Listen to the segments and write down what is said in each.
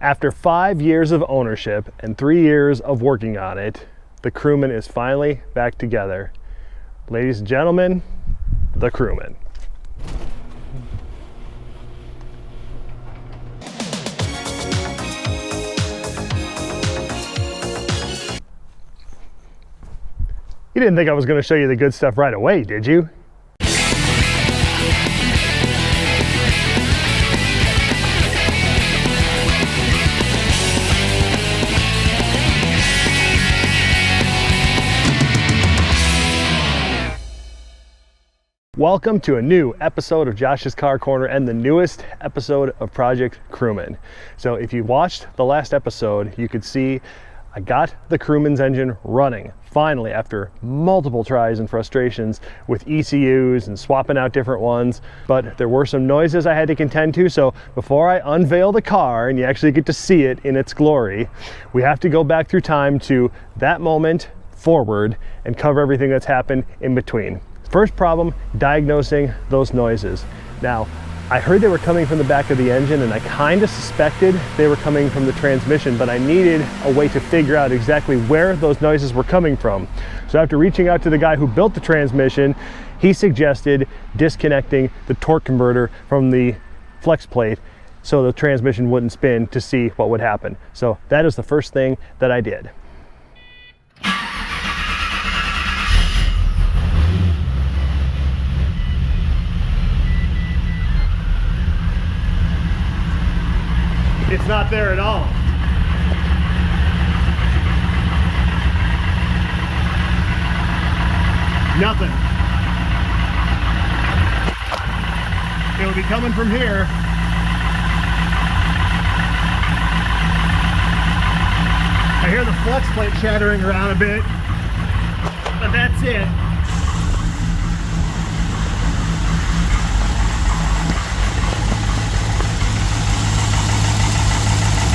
After 5 years of ownership and 3 years of working on it, the Crewman is finally back together. Ladies and gentlemen, the Crewman. You didn't think I was going to show you the good stuff right away, did you? Welcome to a new episode of Josh's Car Corner and the newest episode of Project Crewman. So if you watched the last episode, you could see I got the Crewman's engine running, finally, after multiple tries and frustrations with ECUs and swapping out different ones. But there were some noises I had to contend to, so before I unveil the car and you actually get to see it in its glory, we have to go back through time to that moment forward and cover everything that's happened in between. First problem, diagnosing those noises. Now, I heard they were coming from the back of the engine and I kind of suspected they were coming from the transmission, but I needed a way to figure out exactly where those noises were coming from. So after reaching out to the guy who built the transmission, he suggested disconnecting the torque converter from the flex plate so the transmission wouldn't spin to see what would happen. So that is the first thing that I did. It's not there at all. Nothing. It'll be coming from here. I hear the flex plate chattering around a bit, but that's it.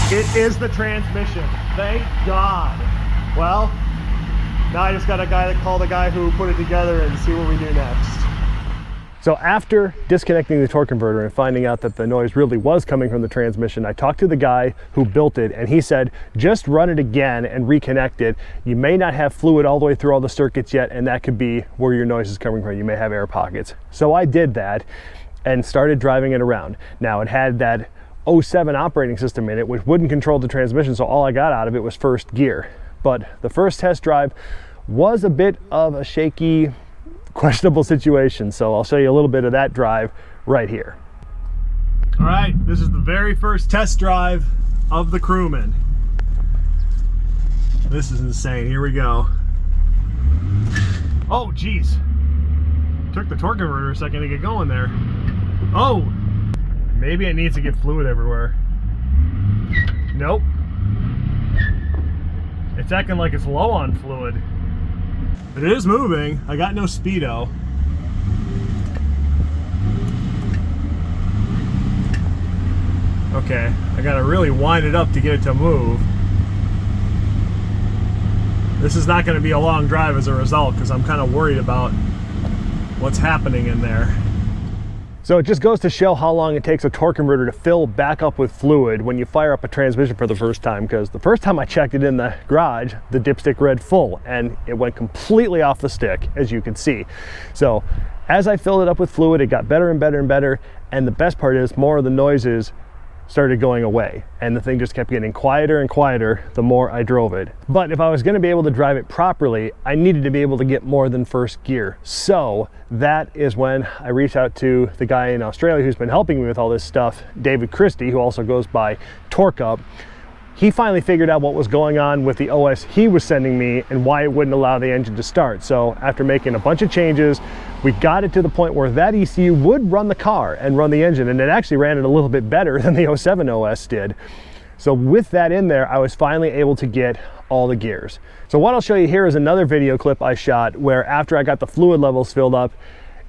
It is the transmission, thank God. Well, now I just got a guy to call the guy who put it together and see what we do next. So after disconnecting the torque converter and finding out that the noise really was coming from the transmission, I talked to the guy who built it and he said, just run it again and reconnect it. You may not have fluid all the way through all the circuits yet, and that could be where your noise is coming from. You may have air pockets. So I did that and started driving it around. Now it had that 07 operating system in it, which wouldn't control the transmission, so all I got out of it was first gear. But the first test drive was a bit of a shaky, questionable situation, so I'll show you a little bit of that drive right here. All right, this is the very first test drive of the Crewman. This is insane. Here we go. Oh, geez. Took the torque converter a second to get going there. Oh! Maybe it needs to get fluid everywhere. Nope. It's acting like it's low on fluid. It is moving. I got no speedo. Okay, I gotta really wind it up to get it to move. This is not gonna be a long drive as a result because I'm kind of worried about what's happening in there. So it just goes to show how long it takes a torque converter to fill back up with fluid when you fire up a transmission for the first time, because the first time I checked it in the garage, the dipstick read full and it went completely off the stick, as you can see. So as I filled it up with fluid, it got better and better and better, and the best part is more of the noises started going away and the thing just kept getting quieter and quieter the more I drove it. But if I was going to be able to drive it properly, I needed to be able to get more than first gear. So that is when I reached out to the guy in Australia who's been helping me with all this stuff, David Christie, who also goes by Torque Up. He finally figured out what was going on with the OS he was sending me and why it wouldn't allow the engine to start. So after making a bunch of changes, we got it to the point where that ECU would run the car and run the engine, and it actually ran it a little bit better than the 07 OS did. So with that in there, I was finally able to get all the gears. So what I'll show you here is another video clip I shot where after I got the fluid levels filled up,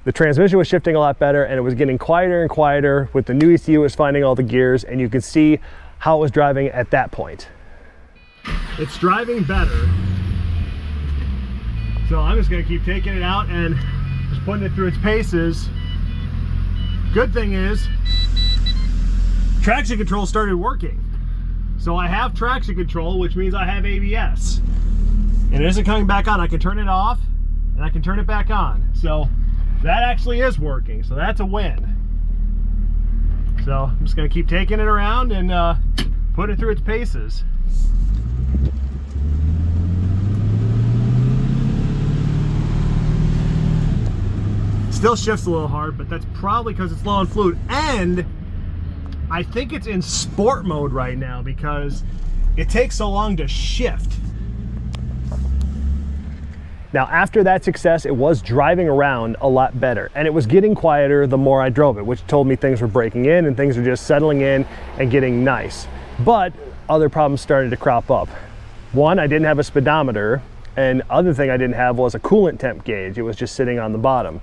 the transmission was shifting a lot better and it was getting quieter and quieter. With the new ECU, it was finding all the gears, and you can see how it was driving at that point. It's driving better. So I'm just gonna keep taking it out and just putting it through its paces. Good thing is, traction control started working. So I have traction control, which means I have ABS. And it isn't coming back on. I can turn it off and I can turn it back on. So that actually is working. So that's a win. So I'm just gonna keep taking it around and put it through its paces. Still shifts a little hard, but that's probably because it's low on fluid. And I think it's in sport mode right now because it takes so long to shift. Now, after that success, it was driving around a lot better, and it was getting quieter the more I drove it, which told me things were breaking in and things were just settling in and getting nice. But other problems started to crop up. One, I didn't have a speedometer, and other thing I didn't have was a coolant temp gauge. It was just sitting on the bottom.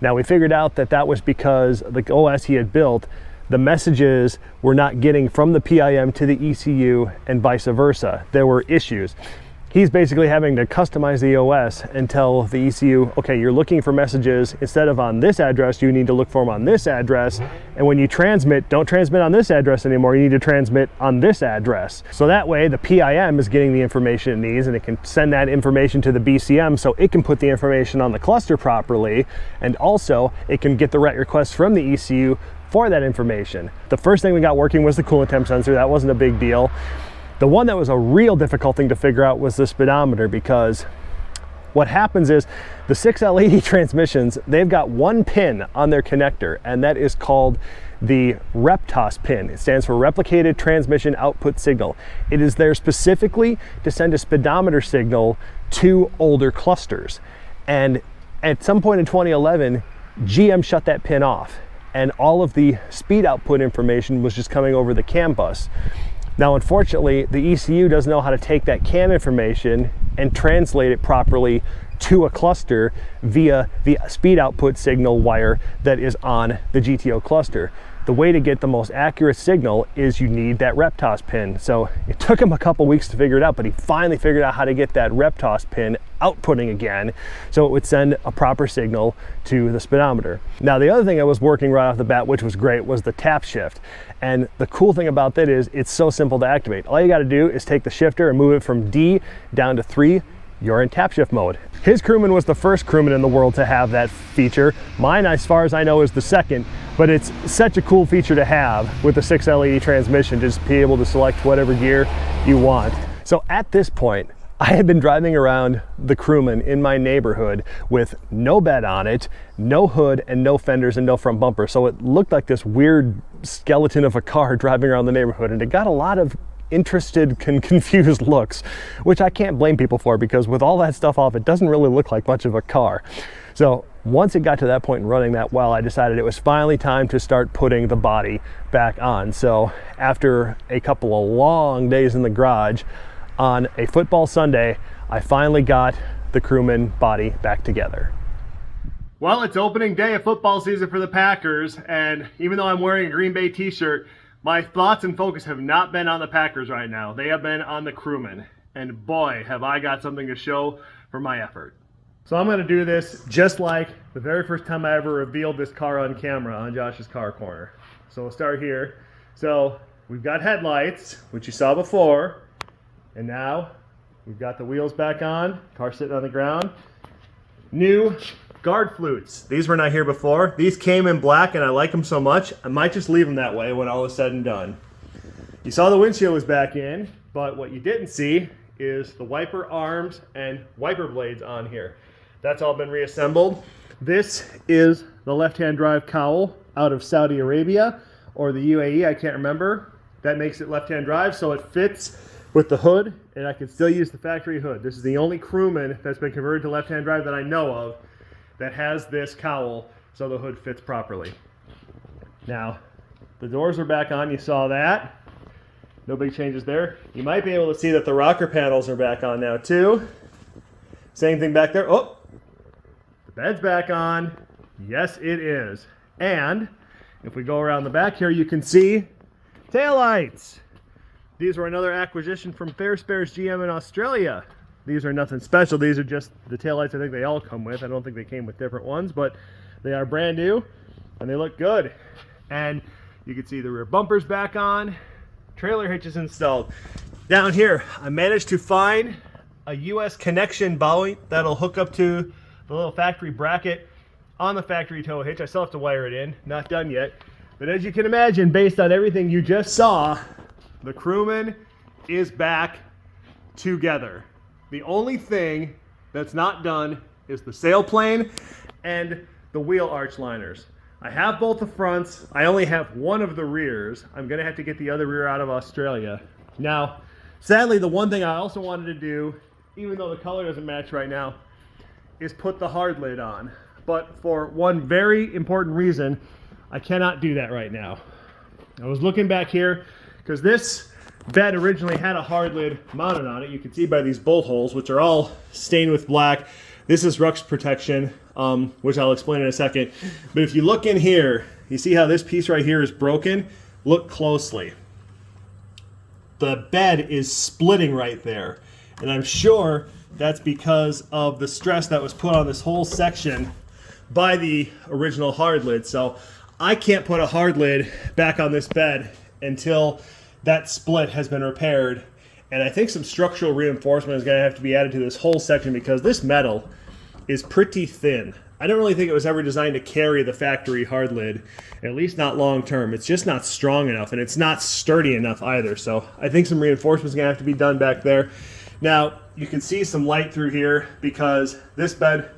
Now, we figured out that that was because the OS he had built, the messages were not getting from the PIM to the ECU and vice versa. There were issues. He's basically having to customize the OS and tell the ECU, okay, you're looking for messages, instead of on this address, you need to look for them on this address. And when you transmit, don't transmit on this address anymore, you need to transmit on this address. So that way the PIM is getting the information it needs, and it can send that information to the BCM so it can put the information on the cluster properly. And also it can get the right request from the ECU for that information. The first thing we got working was the coolant temp sensor. That wasn't a big deal. The one that was a real difficult thing to figure out was the speedometer, because what happens is the 6L80 transmissions, they've got one pin on their connector, and that is called the REPTOS pin. It stands for Replicated Transmission Output Signal. It is there specifically to send a speedometer signal to older clusters. And at some point in 2011, GM shut that pin off, and all of the speed output information was just coming over the CAN bus. Now, unfortunately, the ECU doesn't know how to take that CAN information and translate it properly to a cluster via the speed output signal wire that is on the GTO cluster. The way to get the most accurate signal is you need that REPTOS pin. So it took him a couple weeks to figure it out, but he finally figured out how to get that REPTOS pin outputting again, so it would send a proper signal to the speedometer. Now, the other thing that was working right off the bat, which was great, was the tap shift. And the cool thing about that is it's so simple to activate. All you got to do is take the shifter and move it from D down to 3. You're in tap shift mode. His Crewman was the first Crewman in the world to have that feature. Mine, as far as I know, is the second, but it's such a cool feature to have with the 6L80 transmission, to just be able to select whatever gear you want. So at this point, I had been driving around the Crewman in my neighborhood with no bed on it, no hood, and no fenders and no front bumper. So it looked like this weird skeleton of a car driving around the neighborhood, and it got a lot of interested, confused looks, which I can't blame people for, because with all that stuff off, it doesn't really look like much of a car. So once it got to that point and running that well, I decided it was finally time to start putting the body back on. So after a couple of long days in the garage, on a football Sunday, I finally got the Crewman body back together. Well, it's opening day of football season for the Packers, and even though I'm wearing a Green Bay t-shirt, my thoughts and focus have not been on the Packers right now. They have been on the Crewman, and boy, have I got something to show for my effort. So I'm going to do this just like the very first time I ever revealed this car on camera on Josh's car corner. So we'll start here. So we've got headlights, which you saw before, and now we've got the wheels back on, car sitting on the ground. New guard flutes. These were not here before. These came in black, and I like them so much, I might just leave them that way when all is said and done. You saw the windshield was back in, but what you didn't see is the wiper arms and wiper blades on here. That's all been reassembled. This is the left-hand drive cowl out of Saudi Arabia or the UAE, I can't remember. That makes it left-hand drive, so it fits with the hood, and I can still use the factory hood. This is the only Crewman that's been converted to left-hand drive that I know of that has this cowl so the hood fits properly. Now, the doors are back on, you saw that. No big changes there. You might be able to see that the rocker panels are back on now too. Same thing back there. Oh, the bed's back on. Yes, it is. And if we go around the back here, you can see taillights. These were another acquisition from Fair Spares GM in Australia. These are nothing special. These are just the taillights I think they all come with. I don't think they came with different ones, but they are brand new and they look good. And you can see the rear bumper's back on. trailer hitch is installed. Down here, I managed to find a US connection bowie that'll hook up to the little factory bracket on the factory tow hitch. I still have to wire it in, not done yet. But as you can imagine, based on everything you just saw, the Crewman is back together. The only thing that's not done is the sailplane and the wheel arch liners. I have both the fronts. I only have one of the rears. I'm gonna have to get the other rear out of Australia. Now, sadly, the one thing I also wanted to do, even though the color doesn't match right now, is put the hard lid on. But for one very important reason, I cannot do that right now. I was looking back here, because this bed originally had a hard lid mounted on it. You can see by these bolt holes, which are all stained with black. This is rust protection, which I'll explain in a second. But if you look in here, you see how this piece right here is broken? Look closely. The bed is splitting right there. And I'm sure that's because of the stress that was put on this whole section by the original hard lid. So I can't put a hard lid back on this bed until that split has been repaired. And I think some structural reinforcement is going to have to be added to this whole section because this metal is pretty thin. I don't really think it was ever designed to carry the factory hard lid, at least not long term. It's just not strong enough, and it's not sturdy enough either. So I think some reinforcement is going to have to be done back there. Now, you can see some light through here because this bed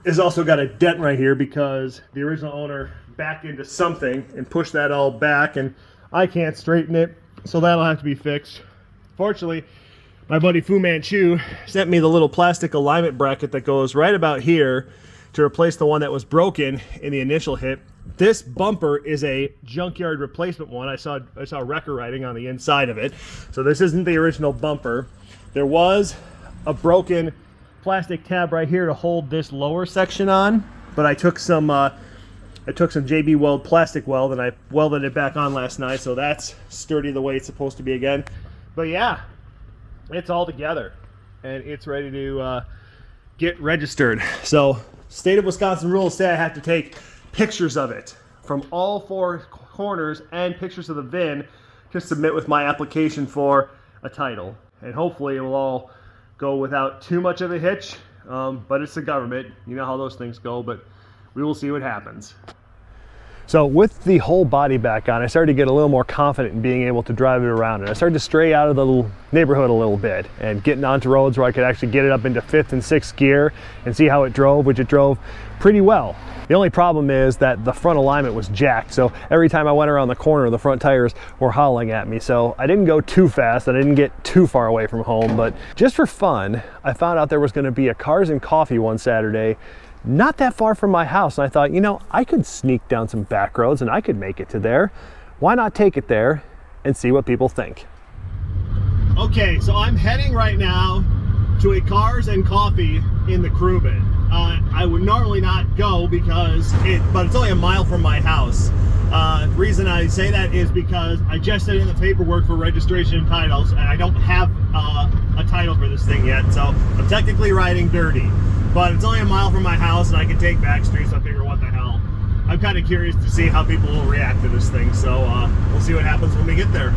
has also got a dent right here because the original owner backed into something and pushed that all back, and I can't straighten it, so that'll have to be fixed. Fortunately, my buddy Fu Manchu sent me the little plastic alignment bracket that goes right about here to replace the one that was broken in the initial hit. This bumper is a junkyard replacement one. I saw wrecker writing on the inside of it, so this isn't the original bumper. There was a broken plastic tab right here to hold this lower section on, but I took some JB Weld plastic weld and I welded it back on last night, so that's sturdy the way it's supposed to be again. But yeah, it's all together and it's ready to get registered. So state of Wisconsin rules say I have to take pictures of it from all four corners and pictures of the VIN to submit with my application for a title. And hopefully it will all go without too much of a hitch, but it's the government. You know how those things go, but we will see what happens. So with the whole body back on, I started to get a little more confident in being able to drive it around. And I started to stray out of the neighborhood a little bit and getting onto roads where I could actually get it up into 5th and 6th gear and see how it drove, which it drove pretty well. The only problem is that the front alignment was jacked. So every time I went around the corner, the front tires were howling at me. So I didn't go too fast. I didn't get too far away from home, but just for fun, I found out there was going to be a Cars and Coffee one Saturday not that far from my house, and I thought, you know, I could sneak down some back roads and I could make it to there. Why not take it there and see what people think? Okay, so I'm heading right now to a Cars and Coffee in the Crewman. I would normally not go but it's only a mile from my house. The reason I say that is because I just sent in the paperwork for registration and titles, and I don't have a title for this thing yet, so I'm technically riding dirty. But it's only a mile from my house, and I can take back streets, so I figure, what the hell. I'm kind of curious to see how people will react to this thing, so we'll see what happens when we get there.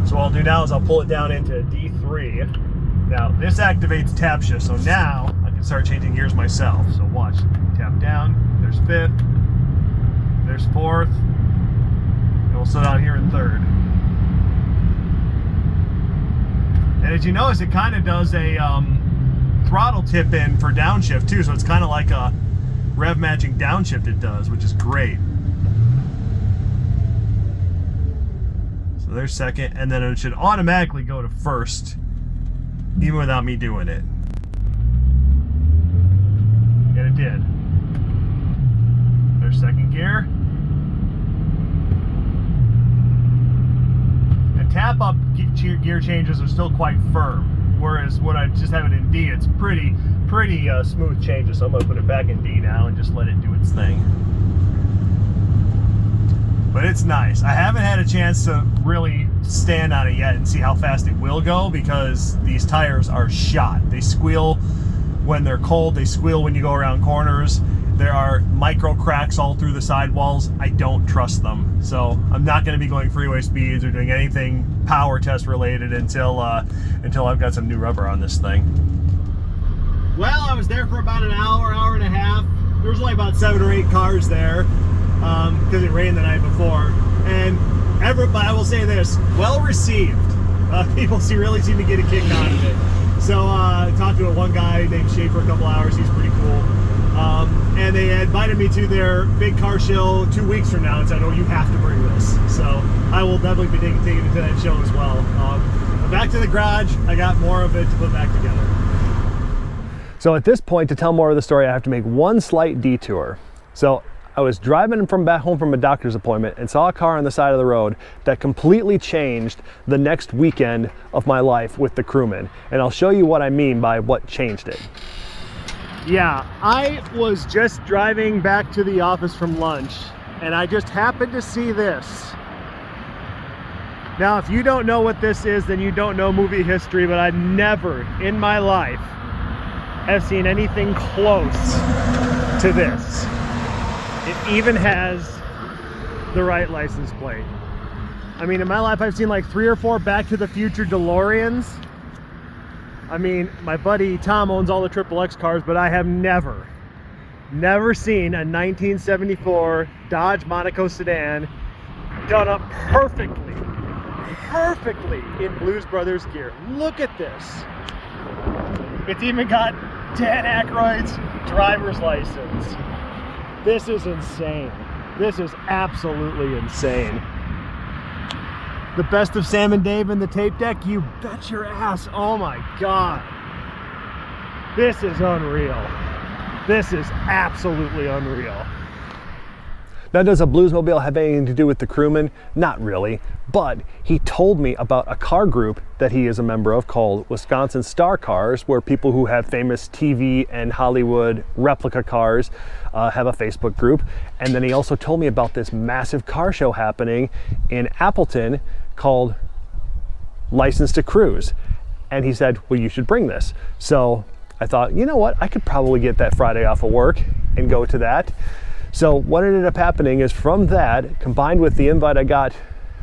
So what I'll do now is I'll pull it down into D3. Now, this activates tap shift, so now I can start changing gears myself. So watch, tap down, there's 5th, there's 4th, and we'll sit down here in 3rd. And as you notice, it kind of does a throttle tip in for downshift too, so it's kind of like a rev matching downshift it does, which is great. So there's 2nd, and then it should automatically go to 1st even without me doing it. And it did. There's 2nd gear. The tap up gear changes are still quite firm. Whereas when I just have it in D, it's pretty smooth changes. So I'm going to put it back in D now and just let it do its thing. But it's nice. I haven't had a chance to really stand on it yet and see how fast it will go because these tires are shot. They squeal when they're cold. They squeal when you go around corners. There are micro cracks all through the sidewalls. I don't trust them. So I'm not going to be going freeway speeds or doing anything power test related until I've got some new rubber on this thing. Well, I was there for about an hour, hour and a half. There was only about 7 or 8 cars there because it rained the night before. And everybody, I will say this, well received. People really seem to get a kick out of it. So I talked to one guy named Shay for a couple hours. He's pretty cool. And they invited me to their big car show 2 weeks from now and said, oh, you have to bring this. So I will definitely be taking it to that show as well. Back to the garage. I got more of it to put back together. So at this point, to tell more of the story, I have to make one slight detour. So I was driving from back home from a doctor's appointment and saw a car on the side of the road that completely changed the next weekend of my life with the Crewman. And I'll show you what I mean by what changed it. Yeah, I was just driving back to the office from lunch and I just happened to see this. Now, if you don't know what this is, then you don't know movie history, but I never in my life have seen anything close to this. It even has the right license plate. I mean, in my life, I've seen like 3 or 4 Back to the Future DeLoreans. I mean, my buddy Tom owns all the XXX cars, but I have never seen a 1974 Dodge Monaco sedan done up perfectly in Blues Brothers gear. Look at this. It's even got Dan Aykroyd's driver's license. This is insane. This is absolutely insane. The best of Sam and Dave in the tape deck? You bet your ass. Oh my God. This is unreal. This is absolutely unreal. Now, does a Bluesmobile have anything to do with the Crewman? Not really, but he told me about a car group that he is a member of called Wisconsin Star Cars, where people who have famous TV and Hollywood replica cars have a Facebook group. And then he also told me about this massive car show happening in Appleton called License to Cruise. And he said, well, you should bring this. So I thought, you know what? I could probably get that Friday off of work and go to that. So what ended up happening is from that, combined with the invite I got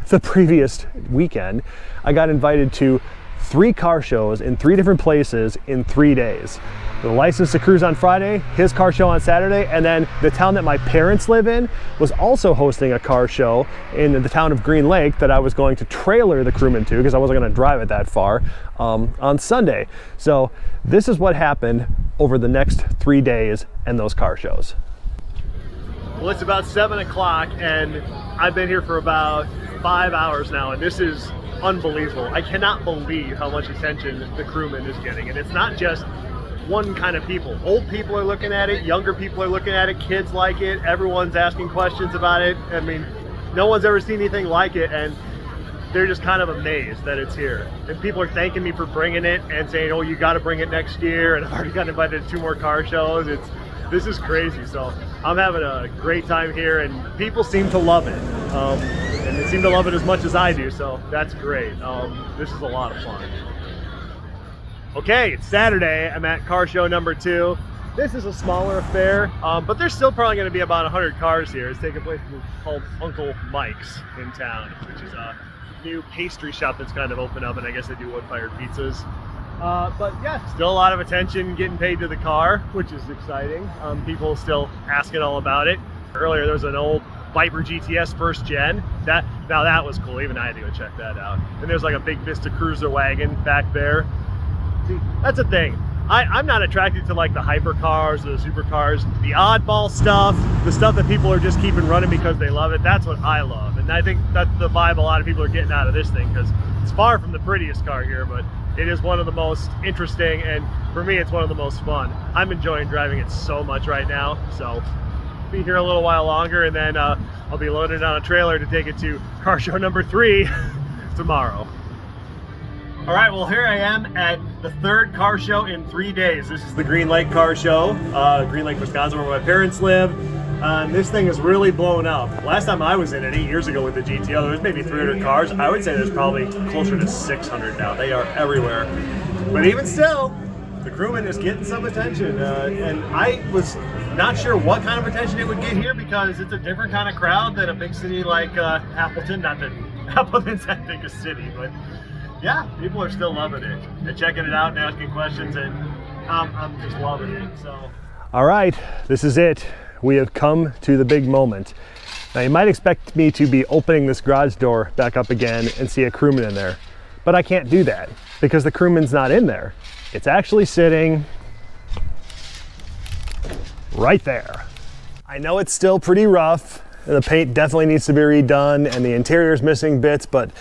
the previous weekend, I got invited to 3 car shows in 3 different places in 3 days. The License to Cruise on Friday, his car show on Saturday, and then the town that my parents live in was also hosting a car show in the town of Green Lake that I was going to trailer the Crewman to because I wasn't going to drive it that far on Sunday. So this is what happened over the next 3 days and those car shows. Well, it's about 7 o'clock and I've been here for about 5 hours now, and this is unbelievable. I cannot believe how much attention the Crewman is getting. And it's not just one kind of people. Old people are looking at it, younger people are looking at it, kids like it, everyone's asking questions about it. I mean, no one's ever seen anything like it, and they're just kind of amazed that it's here. And people are thanking me for bringing it and saying, oh, you got to bring it next year. And I've already got invited to 2 more car shows. This is crazy. So I'm having a great time here, and people seem to love it. And they seem to love it as much as I do, so that's great. This is a lot of fun. Okay, it's Saturday. I'm at car show number 2. This is a smaller affair, but there's still probably going to be about 100 cars here. It's taking place called Uncle Mike's in town, which is a new pastry shop that's kind of opened up, and I guess they do wood-fired pizzas. But yeah, still a lot of attention getting paid to the car, which is exciting. People still asking all about it. Earlier there was an old Viper GTS first gen. Now that was cool. Even I had to go check that out. And there's like a big Vista Cruiser wagon back there. See, that's the thing. I'm not attracted to like the hypercars or the supercars. The oddball stuff, the stuff that people are just keeping running because they love it, that's what I love. And I think that's the vibe a lot of people are getting out of this thing, because it's far from the prettiest car here, but it is one of the most interesting, and for me, it's one of the most fun. I'm enjoying driving it so much right now, so be here a little while longer, and then I'll be loaded on a trailer to take it to car show number 3 tomorrow. All right, well, here I am at the 3rd car show in 3 days. This is the Green Lake car show, Green Lake, Wisconsin, where my parents live. This thing is really blown up. Last time I was in it 8 years ago with the GTO, there was maybe 300 cars. I would say there's probably closer to 600 now. They are everywhere. But even still, The Crewman is getting some attention, and I was not sure what kind of attention it would get here because it's a different kind of crowd than a big city like Appleton. Not that Appleton's that big a city, but yeah, people are still loving it. They're checking it out and asking questions, and I'm just loving it. So, all right, this is it. We have come to the big moment. Now you might expect me to be opening this garage door back up again and see a Crewman in there, but I can't do that because the Crewman's not in there. It's actually sitting right there. I know it's still pretty rough, and the paint definitely needs to be redone, and the interior's missing bits, but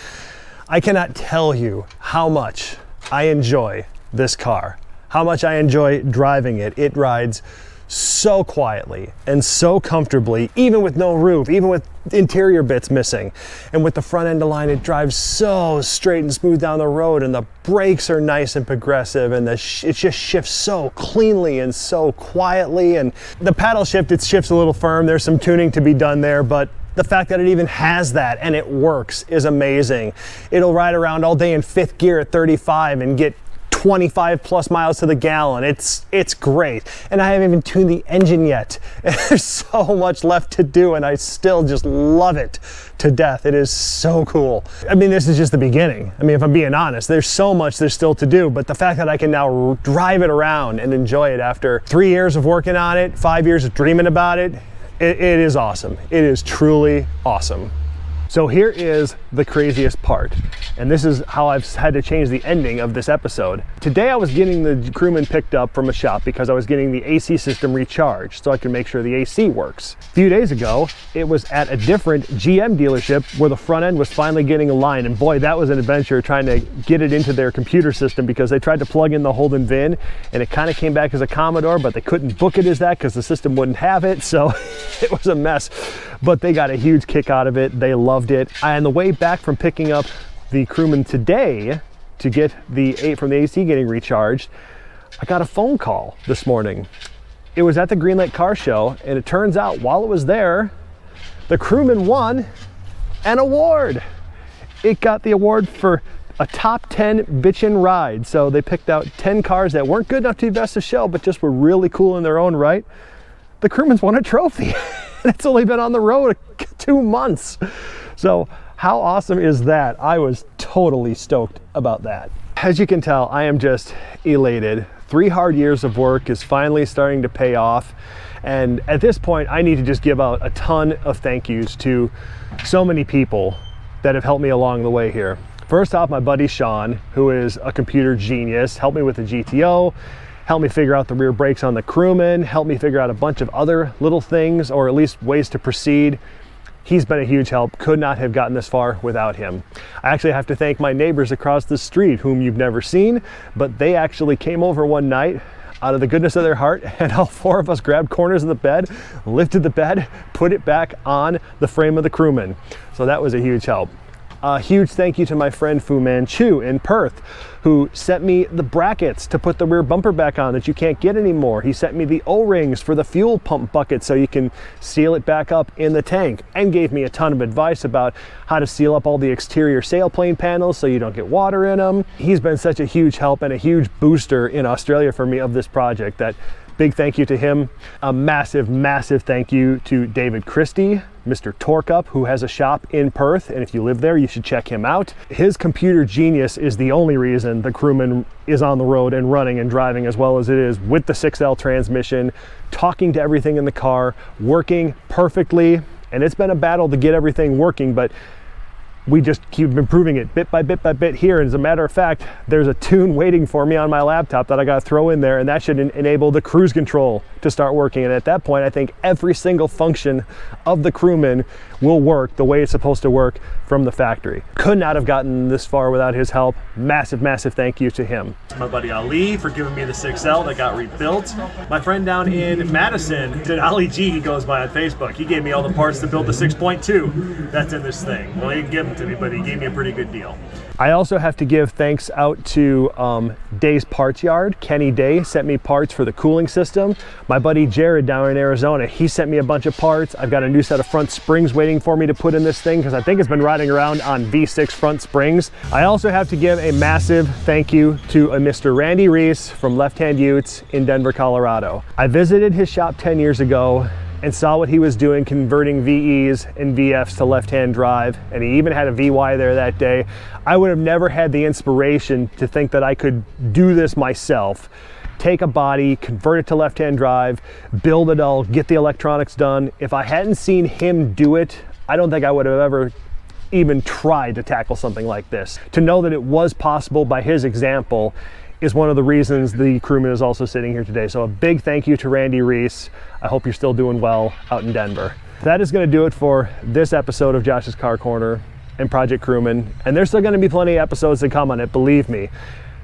I cannot tell you how much I enjoy this car, how much I enjoy driving it. It rides so quietly and so comfortably, even with no roof, even with interior bits missing. And with the front end align, it drives so straight and smooth down the road, and the brakes are nice and progressive, and it just shifts so cleanly and so quietly. And the paddle shift, it shifts a little firm. There's some tuning to be done there, but the fact that it even has that and it works is amazing. It'll ride around all day in 5th gear at 35 and get 25 plus miles to the gallon. It's great. And I haven't even tuned the engine yet. There's so much left to do, and I still just love it to death. It is so cool. I mean, this is just the beginning. I mean, if I'm being honest, there's so much there's still to do, but the fact that I can now drive it around and enjoy it after 3 years of working on it, 5 years of dreaming about it, it is awesome. It is truly awesome. So here is the craziest part, and this is how I've had to change the ending of this episode. Today I was getting the Crewman picked up from a shop because I was getting the AC system recharged so I can make sure the AC works. A few days ago, it was at a different GM dealership where the front end was finally getting aligned, and boy, that was an adventure trying to get it into their computer system because they tried to plug in the Holden VIN and it kind of came back as a Commodore, but they couldn't book it as that because the system wouldn't have it, so it was a mess. But they got a huge kick out of it. They loved it. On the way back from picking up the Crewman today to get from the AC getting recharged, I got a phone call this morning. It was at the Green Lake Car Show, and it turns out while it was there, the Crewman won an award. It got the award for a top 10 bitchin' ride. So they picked out 10 cars that weren't good enough to be best of show, but just were really cool in their own right. The Crewman's won a trophy. It's only been on the road 2 months. So how awesome is that? I was totally stoked about that. As you can tell, I am just elated. 3 hard years of work is finally starting to pay off. And at this point, I need to just give out a ton of thank yous to so many people that have helped me along the way here. First off, my buddy Sean, who is a computer genius, helped me with the GTO, helped me figure out the rear brakes on the Crewman, helped me figure out a bunch of other little things, or at least ways to proceed. He's been a huge help. Could not have gotten this far without him. I actually have to thank my neighbors across the street, whom you've never seen, but they actually came over one night out of the goodness of their heart, and all 4 of us grabbed corners of the bed, lifted the bed, put it back on the frame of the Crewman. So that was a huge help. A huge thank you to my friend Fu Manchu in Perth, who sent me the brackets to put the rear bumper back on that you can't get anymore. He sent me the O-rings for the fuel pump bucket so you can seal it back up in the tank, and gave me a ton of advice about how to seal up all the exterior sailplane panels so you don't get water in them. He's been such a huge help and a huge booster in Australia for me of this project. That big thank you to him. A massive, massive thank you to David Christie, Mr. Torkup, who has a shop in Perth, and if you live there, you should check him out. His computer genius is the only reason the Crewman is on the road and running and driving as well as it is, with the 6L transmission, talking to everything in the car, working perfectly. And it's been a battle to get everything working, but we just keep improving it bit by bit by bit here. And as a matter of fact, there's a tune waiting for me on my laptop that I got to throw in there, and that should enable the cruise control to start working. And at that point, I think every single function of the Crewman will work the way it's supposed to work from the factory. Could not have gotten this far without his help. Massive, massive thank you to him. My buddy Ali for giving me the 6L that got rebuilt. My friend down in Madison, Ali G, he goes by on Facebook. He gave me all the parts to build the 6.2 that's in this thing. Well, he gave to me, but he gave me a pretty good deal. I also have to give thanks out to Day's Parts Yard. Kenny Day sent me parts for the cooling system. My buddy Jared down in Arizona, he sent me a bunch of parts. I've got a new set of front springs waiting for me to put in this thing because I think it's been riding around on V6 front springs. I also have to give a massive thank you to a Mr. Randy Reese from Left Hand Utes in Denver, Colorado. I visited his shop 10 years ago and saw what he was doing converting VEs and VFs to left-hand drive, and he even had a VY there that day. I would have never had the inspiration to think that I could do this myself. Take a body, convert it to left-hand drive, build it all, get the electronics done. If I hadn't seen him do it, I don't think I would have ever even tried to tackle something like this. To know that it was possible by his example is one of the reasons the Crewman is also sitting here today. So a big thank you to Randy Reese. I hope you're still doing well out in Denver. That is going to do it for this episode of Josh's Car Corner and Project Crewman. And there's still going to be plenty of episodes to come on it, believe me.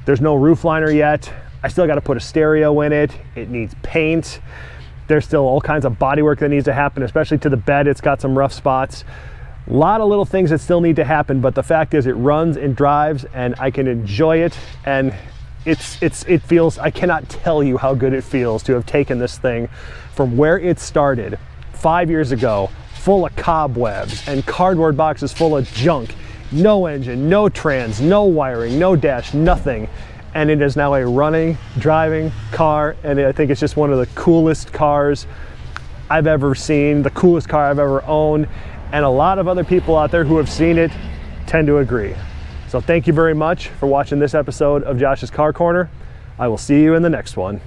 There's no roof liner yet. I still got to put a stereo in it. It needs paint. There's still all kinds of body work that needs to happen, especially to the bed. It's got some rough spots. A lot of little things that still need to happen, but the fact is it runs and drives and I can enjoy it, and it feels, I cannot tell you how good it feels to have taken this thing from where it started 5 years ago, full of cobwebs and cardboard boxes full of junk, no engine, no trans, no wiring, no dash, nothing. And it is now a running, driving car, and I think it's just one of the coolest cars I've ever seen, the coolest car I've ever owned, and a lot of other people out there who have seen it tend to agree. So thank you very much for watching this episode of Josh's Car Corner. I will see you in the next one.